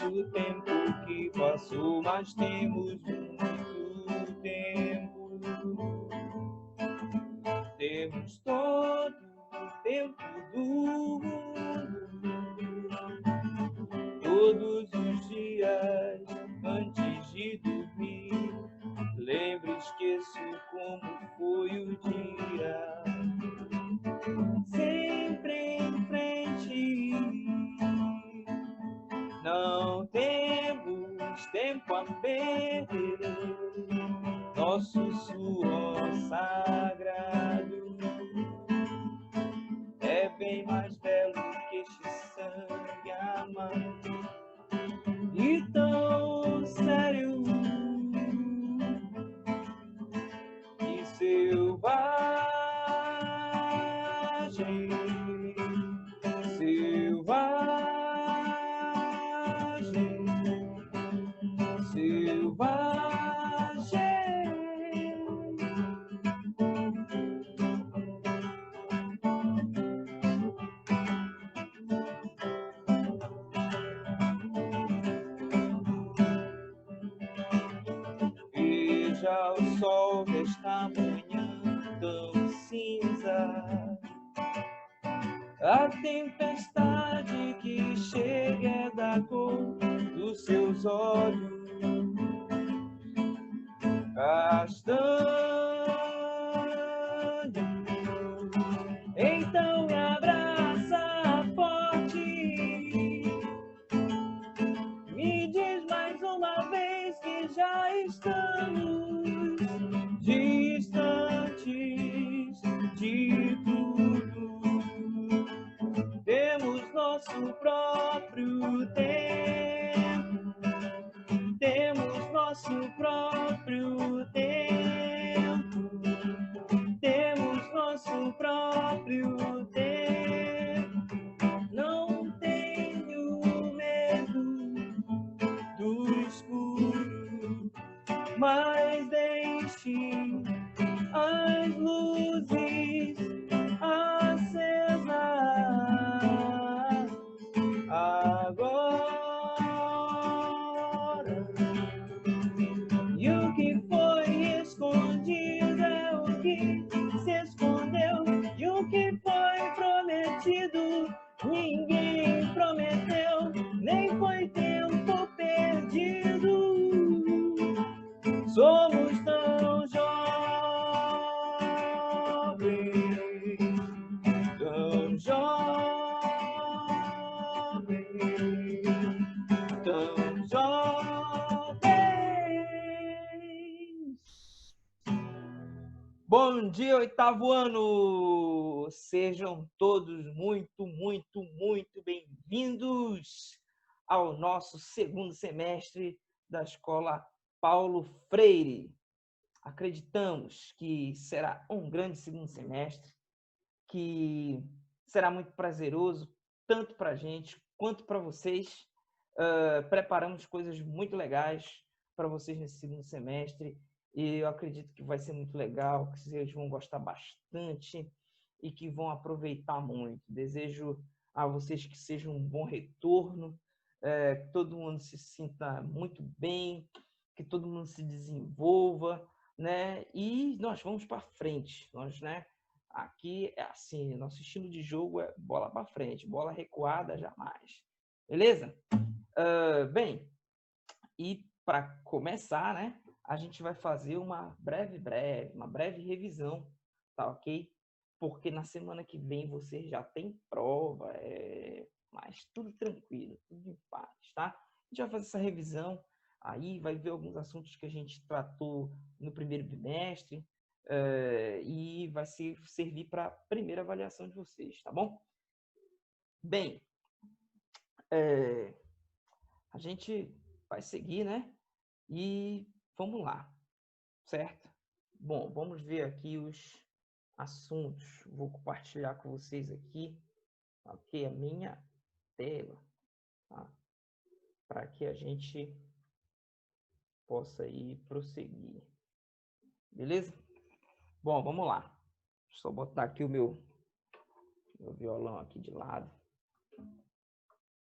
muito tempo que passou, mas temos muito tempo. Temos todo o tempo do mundo. Todos os dias antes de dormir, lembro e esqueço como foi o dia. Sempre em frente, não temos tempo a perder. Nosso suor sagrado é bem mais belo que este sangue amado e tão sério e selvagem, selvagem, selvagem. Veja o sol desta manhã tão cinza, a tempestade que chega é da cor dos seus olhos castanhos. Então me abraça forte, me diz mais uma vez que já estamos distantes de tudo. Temos nosso próprio tempo, temos nosso próprio tempo, temos nosso próprio tempo. Não tenho medo do escuro, mas deixe as luzes acesas agora. E o que foi escondido é o que se escondeu, e o que foi prometido ninguém prometeu, nem foi tempo perdido. Somos tão jovens, tão jovens, tão jovens. Bom dia, oitavo ano! Sejam todos muito, muito, muito bem-vindos ao nosso segundo semestre da Escola Paulo Freire. Acreditamos que será um grande segundo semestre, que será muito prazeroso, tanto para a gente quanto para vocês. Preparamos coisas muito legais para vocês nesse segundo semestre, e eu acredito que vai ser muito legal, que vocês vão gostar bastante e que vão aproveitar muito. Desejo a vocês que seja um bom retorno, que todo mundo se sinta muito bem, que todo mundo se desenvolva, né? E nós vamos para frente. Nós, né? Aqui é assim, nosso estilo de jogo é bola para frente, bola recuada jamais. Beleza? Bem, e para começar, né? A gente vai fazer uma breve revisão, tá ok? Porque na semana que vem você já tem prova, mas tudo tranquilo, tudo em paz, tá? A gente vai fazer essa revisão, aí vai ver alguns assuntos que a gente tratou no primeiro bimestre, e vai servir para a primeira avaliação de vocês, tá bom? Bem, a gente vai seguir, né? E vamos lá, certo? Bom, vamos ver aqui os assuntos. Vou compartilhar com vocês aqui, ok? A minha tela, tá? Para que a gente possa ir prosseguir. Beleza? Bom, vamos lá. Só botar aqui o meu violão aqui de lado,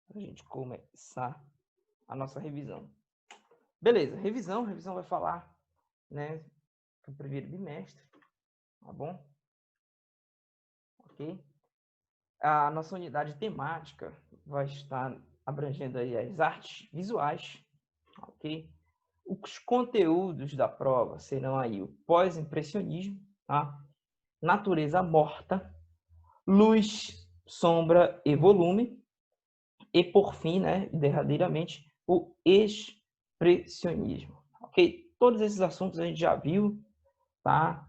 para a gente começar a nossa revisão. Beleza, revisão vai falar, né, do primeiro bimestre, tá bom? Ok? A nossa unidade temática vai estar abrangendo aí as artes visuais, ok? Os conteúdos da prova serão aí o pós-impressionismo, tá? Natureza morta, luz, sombra e volume, e por fim, né, derradeiramente, o expressionismo, ok? Todos esses assuntos a gente já viu, tá?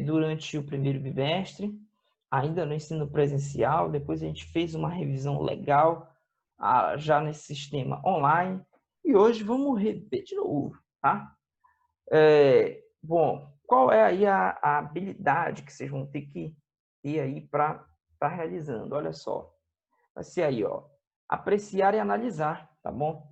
Durante o primeiro bimestre, ainda no ensino presencial, depois a gente fez uma revisão legal já nesse sistema online, e hoje vamos rever de novo, tá? Bom, qual é aí a habilidade que vocês vão ter que ter aí para estar realizando? Olha só, vai ser aí, ó, apreciar e analisar, tá bom?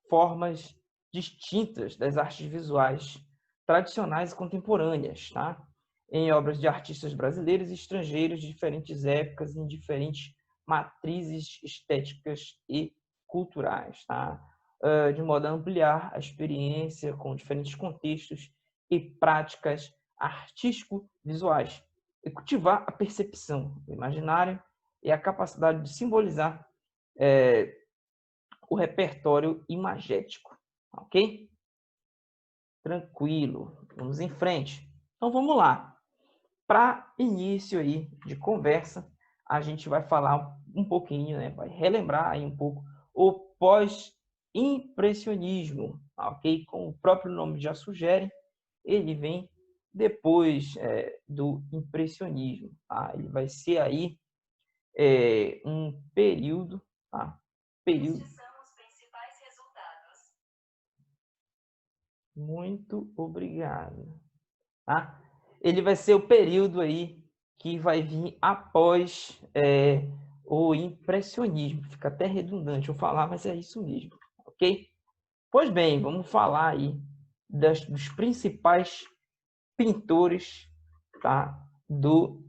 Formas distintas das artes visuais tradicionais e contemporâneas, tá? Em obras de artistas brasileiros e estrangeiros de diferentes épocas, em diferentes matrizes estéticas e culturais, tá? De modo a ampliar a experiência com diferentes contextos e práticas artístico-visuais, e cultivar a percepção do imaginário e a capacidade de simbolizar o repertório imagético, ok? Tranquilo, vamos em frente. Então vamos lá. Para início aí de conversa, a gente vai falar um pouquinho, né? Vai relembrar aí um pouco o pós-impressionismo, ok? Como o próprio nome já sugere, ele vem depois do impressionismo, tá? Ele vai ser aí um período, tá? Período. Muito obrigado. Tá? Ele vai ser o período aí que vai vir após o impressionismo. Fica até redundante eu falar, mas é isso mesmo, ok? Pois bem, vamos falar aí dos principais pintores, tá, do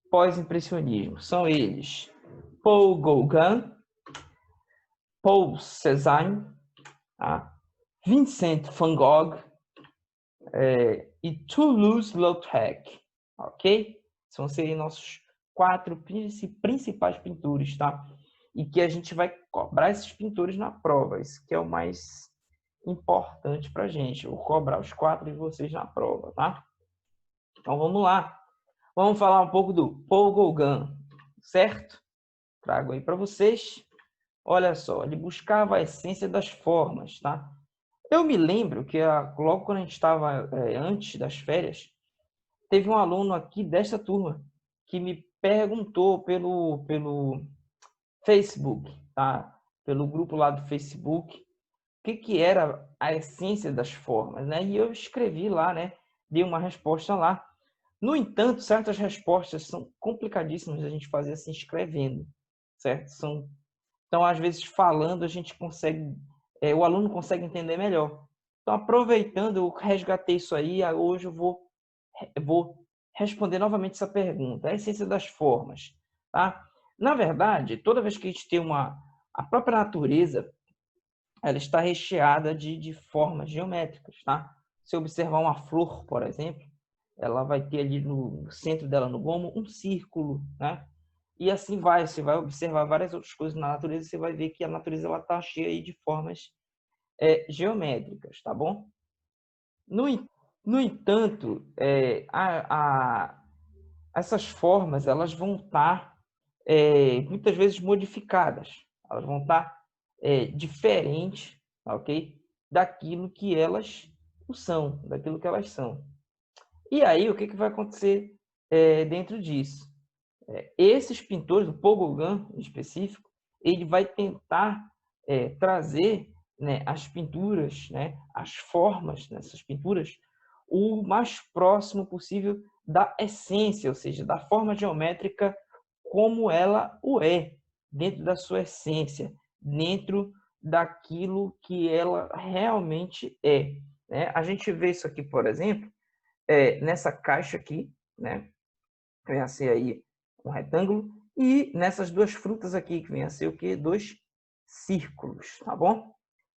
pós-impressionismo. São eles Paul Gauguin, Paul Cézanne, tá? Vincent van Gogh e Toulouse-Lautrec, ok? São seriam nossos 4 principais pintores, tá? E que a gente vai cobrar esses pintores na prova, isso que é o mais importante para a gente. Eu vou cobrar os 4 de vocês na prova, tá? Então vamos lá. Vamos falar um pouco do Paul Gauguin, certo? Trago aí para vocês. Olha só, ele buscava a essência das formas, tá? Eu me lembro que logo quando a gente estava antes das férias, teve um aluno aqui desta turma que me perguntou pelo Facebook, tá? Pelo grupo lá do Facebook, o que era a essência das formas, né? E eu escrevi lá, né? Dei uma resposta lá. No entanto, certas respostas são complicadíssimas a gente fazer assim escrevendo, certo? Então, às vezes, falando, a gente consegue, o aluno consegue entender melhor. Então, aproveitando, eu resgatei isso aí, hoje eu vou responder novamente essa pergunta, a essência das formas, tá? Na verdade, toda vez que a gente tem a própria natureza, ela está recheada de formas geométricas, tá? Se observar uma flor, por exemplo, ela vai ter ali no centro dela, no gomo, um círculo, né? E assim vai, você vai observar várias outras coisas na natureza, você vai ver que a natureza ela está cheia aí de formas geométricas, tá bom? No entanto, essas formas elas vão estar muitas vezes modificadas, elas vão estar diferentes, ok? Daquilo que elas são, daquilo que elas são. E aí, o que vai acontecer dentro disso? Esses pintores, o Paul Gauguin em específico, ele vai tentar trazer, né, as pinturas, né, as formas nessas pinturas, o mais próximo possível da essência, ou seja, da forma geométrica como ela o é, dentro da sua essência, dentro daquilo que ela realmente é, né? A gente vê isso aqui, por exemplo, nessa caixa aqui, né? Vem a ser aí um retângulo, e nessas duas frutas aqui, que vem a ser o quê? 2 círculos, tá bom?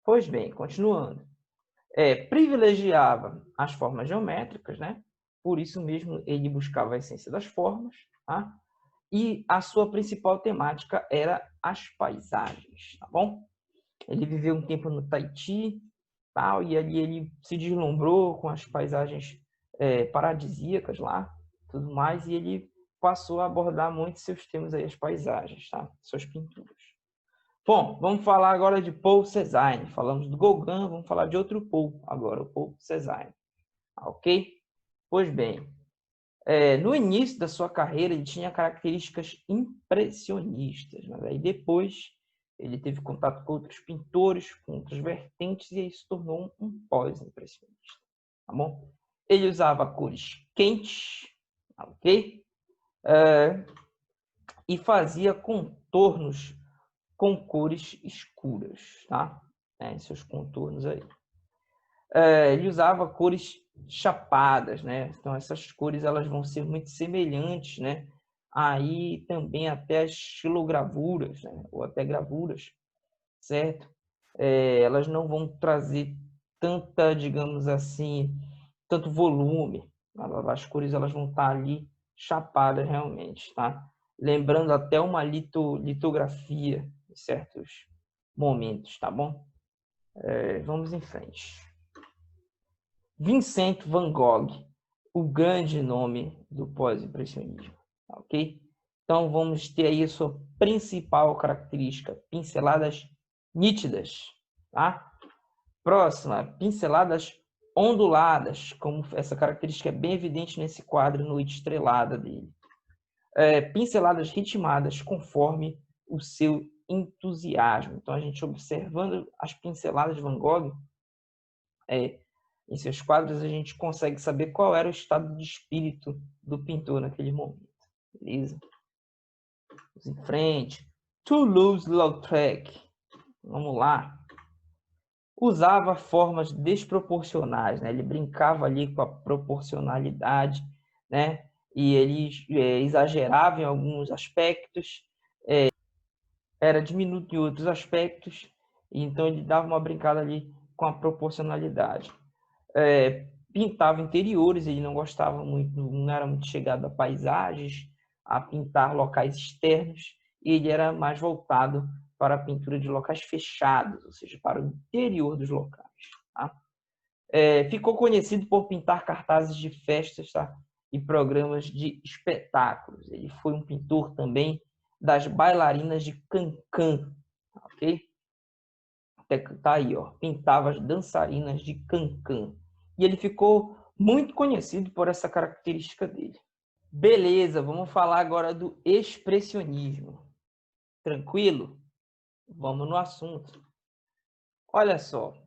Pois bem, continuando. Privilegiava as formas geométricas, né? Por isso mesmo ele buscava a essência das formas, tá? E a sua principal temática era as paisagens, tá bom? Ele viveu um tempo no Tahiti, tal, e ali ele se deslumbrou com as paisagens paradisíacas lá, tudo mais, e ele passou a abordar muito seus temas aí, as paisagens, tá? Suas pinturas. Bom, vamos falar agora de Paul Cézanne. Falamos do Gauguin, vamos falar de outro Paul agora, o Paul Cézanne. Ok? Pois bem, no início da sua carreira ele tinha características impressionistas, mas aí depois ele teve contato com outros pintores, com outras vertentes, e aí se tornou um pós-impressionista. Tá bom? Ele usava cores quentes, ok? E fazia contornos com cores escuras, tá? Seus contornos aí. Ele usava cores chapadas, né? Então essas cores elas vão ser muito semelhantes, né? Aí também até as xilogravuras, né? Ou até gravuras, certo? Elas não vão trazer tanta, digamos assim, tanto volume. As cores elas vão estar ali chapadas realmente, tá? Lembrando até uma litografia em certos momentos, tá bom? Vamos em frente. Vincent van Gogh, o grande nome do pós-impressionismo, ok? Então vamos ter aí a sua principal característica, pinceladas nítidas, tá? Próxima, pinceladas onduladas, como essa característica é bem evidente nesse quadro Noite Estrelada dele. Pinceladas ritmadas conforme o seu entusiasmo. Então a gente observando as pinceladas de Van Gogh, em seus quadros, a gente consegue saber qual era o estado de espírito do pintor naquele momento. Beleza? Vamos em frente. Toulouse-Lautrec. Vamos lá. Usava formas desproporcionais, né? Ele brincava ali com a proporcionalidade, né? E ele exagerava em alguns aspectos, era diminuto em outros aspectos, e então ele dava uma brincada ali com a proporcionalidade. Pintava interiores, ele não gostava muito, não era muito chegado a paisagens, a pintar locais externos, e ele era mais voltado para a pintura de locais fechados, ou seja, para o interior dos locais. Tá? Ficou conhecido por pintar cartazes de festas, tá? E programas de espetáculos. Ele foi um pintor também das bailarinas de Cancan, ok? Tá aí, ó, pintava as dançarinas de Cancan. E ele ficou muito conhecido por essa característica dele. Beleza, vamos falar agora do expressionismo. Tranquilo? Vamos no assunto. Olha só,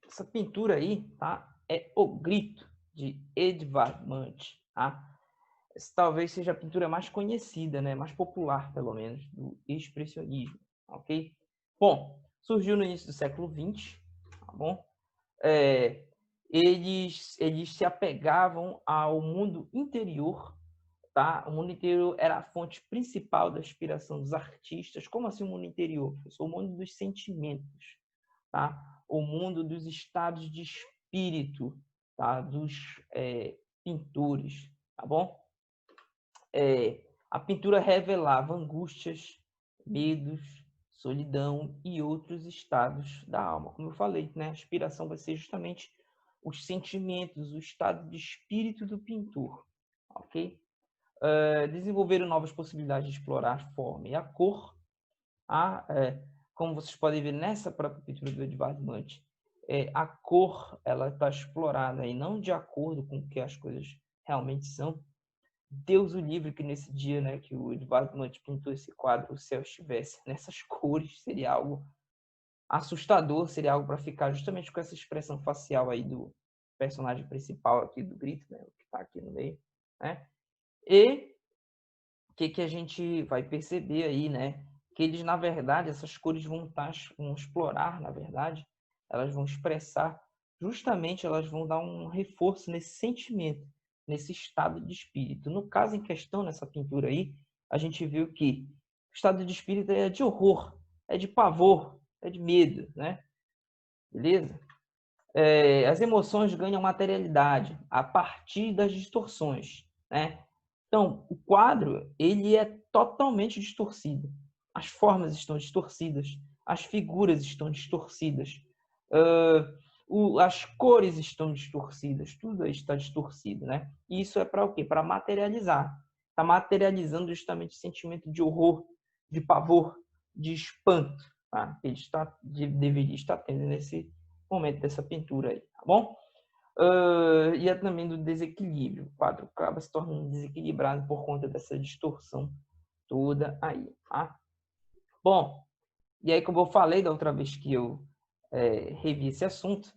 essa pintura aí, tá? É O Grito, de Edvard Munch, tá? Essa talvez seja a pintura mais conhecida, né? Mais popular, pelo menos, do expressionismo, ok? Bom, surgiu no início do século XX, tá bom? Eles se apegavam ao mundo interior, tá? O mundo interior era a fonte principal da inspiração dos artistas. Como assim o mundo interior, professor? O mundo dos sentimentos, tá? O mundo dos estados de espírito, tá? Dos pintores, tá bom? A pintura revelava angústias, medos, solidão e outros estados da alma. Como eu falei, né? A inspiração vai ser justamente os sentimentos, o estado de espírito do pintor, ok? Desenvolveram novas possibilidades de explorar a forma e a cor. Como vocês podem ver nessa própria pintura do Edvard Munch, a cor ela está explorada e não de acordo com o que as coisas realmente são. Deus o livre que nesse dia, né, que o Edvard Munch pintou esse quadro, o céu estivesse nessas cores, seria algo assustador, seria algo para ficar justamente com essa expressão facial aí do personagem principal aqui do Grito, né, que está aqui no meio, né? E o que a gente vai perceber aí, né, que eles na verdade essas cores vão explorar, na verdade, elas vão expressar justamente, elas vão dar um reforço nesse sentimento, nesse estado de espírito. No caso em questão, nessa pintura aí, a gente viu que o estado de espírito é de horror, é de pavor, é de medo, né? beleza? As emoções ganham materialidade a partir das distorções, né? Então, o quadro, ele é totalmente distorcido. As formas estão distorcidas, as figuras estão distorcidas, as cores estão distorcidas, tudo aí está distorcido, né? E isso é para o quê? Para materializar. Está materializando justamente o sentimento de horror, de pavor, de espanto, tá? Ele deveria estar tendo nesse momento dessa pintura aí, tá bom? E é também do desequilíbrio. O quadro acaba se tornando desequilibrado por conta dessa distorção toda aí, tá? Bom, e aí como eu falei da outra vez que eu revi esse assunto,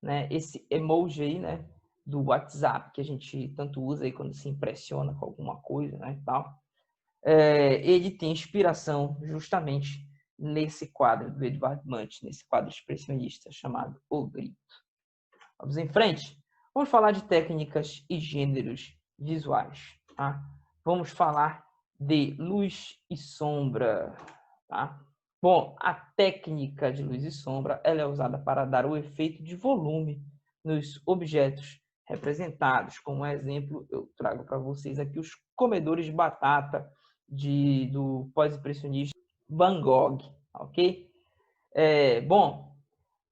né? Esse emoji aí, né? Do WhatsApp, que a gente tanto usa aí quando se impressiona com alguma coisa, né? E tal. Ele tem inspiração justamente nesse quadro do Edvard Munch, nesse quadro expressionista chamado O Grito. Vamos em frente? Vamos falar de técnicas e gêneros visuais. Tá? Vamos falar de luz e sombra. Tá? Bom, a técnica de luz e sombra ela é usada para dar o efeito de volume nos objetos representados. Como exemplo, eu trago para vocês aqui os comedores de batata do pós-impressionista Van Gogh. Ok? Bom,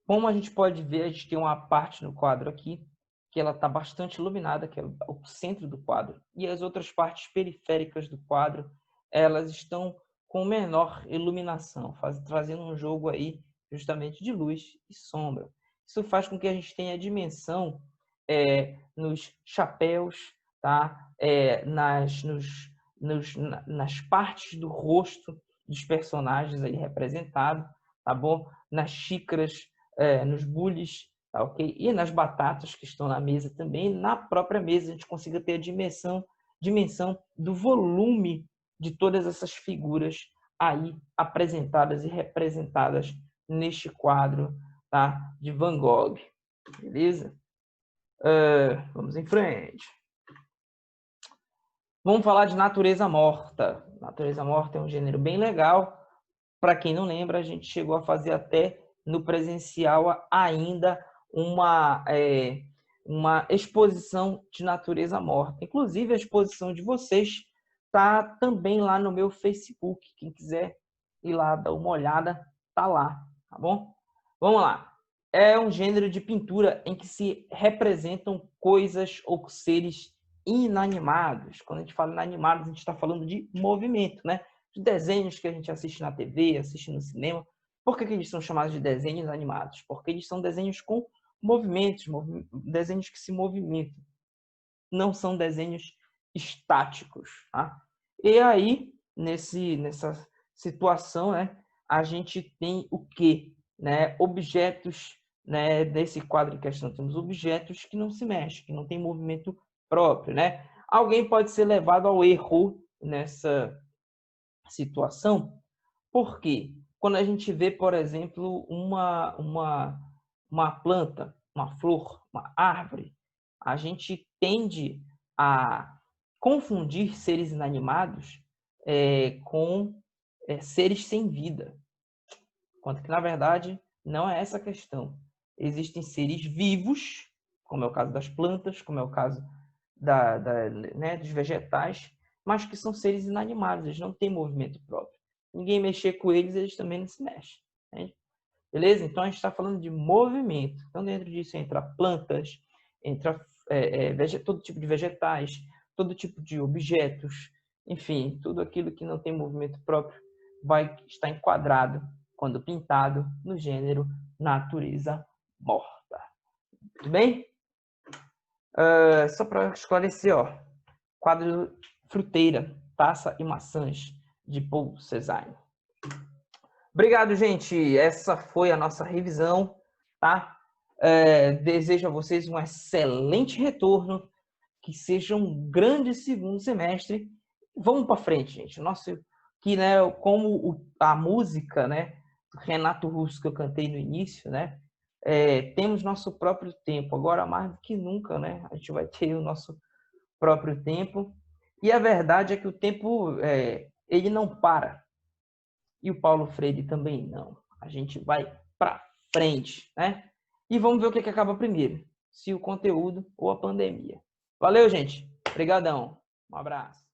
como a gente pode ver, a gente tem uma parte no quadro aqui que ela está bastante iluminada, que é o centro do quadro. E as outras partes periféricas do quadro, elas estão com menor iluminação, trazendo um jogo aí justamente de luz e sombra. Isso faz com que a gente tenha a dimensão nos chapéus, tá? Nas partes do rosto dos personagens aí representados, tá bom? Nas xícaras, nos bules, tá ok? E nas batatas que estão na mesa também, na própria mesa a gente consiga ter a dimensão do volume de todas essas figuras aí apresentadas e representadas neste quadro, tá? De Van Gogh, beleza? Vamos em frente. Vamos falar de natureza morta. Natureza morta é um gênero bem legal. Para quem não lembra, a gente chegou a fazer até no presencial ainda uma exposição de natureza morta. Inclusive, a exposição de vocês está também lá no meu Facebook. Quem quiser ir lá dar uma olhada, tá lá, tá bom? Vamos lá. É um gênero de pintura em que se representam coisas ou seres inanimados. Quando a gente fala inanimados, a gente está falando de movimento, né? De desenhos que a gente assiste na TV, assiste no cinema. Por que eles são chamados de desenhos animados? Porque eles são desenhos com movimentos, desenhos que se movimentam. Não são desenhos estáticos. Tá? E aí, nessa situação, né, a gente tem o quê? Né? Objetos, né, nesse quadro em questão, temos objetos que não se mexem, que não tem movimento próprio. Né? Alguém pode ser levado ao erro nessa situação, porque quando a gente vê, por exemplo, uma planta, uma flor, uma árvore, a gente tende a confundir seres inanimados com seres sem vida. Enquanto que, na verdade, não é essa a questão. Existem seres vivos, como é o caso das plantas, como é o caso dos vegetais, mas que são seres inanimados, eles não têm movimento próprio. Ninguém mexer com eles, eles também não se mexem. Né? Beleza? Então, a gente está falando de movimento. Então, dentro disso entra plantas, entra todo tipo de vegetais, todo tipo de objetos, enfim, tudo aquilo que não tem movimento próprio vai estar enquadrado, quando pintado, no gênero natureza morta. Tudo bem? Só para esclarecer, ó, quadro Fruteira, Taça e Maçãs, de Paul Cézanne. Obrigado, gente. Essa foi a nossa revisão, tá? Desejo a vocês um excelente retorno, que seja um grande segundo semestre. Vamos para frente, gente. Nossa, que, né, como a música, né, Renato Russo que eu cantei no início, né? Temos nosso próprio tempo. Agora mais do que nunca, né? A gente vai ter o nosso próprio tempo. E a verdade é que o tempo ele não para. E o Paulo Freire também não. A gente vai para frente, né? E vamos ver o que acaba primeiro, se o conteúdo ou a pandemia. Valeu, gente. Obrigadão. Um abraço.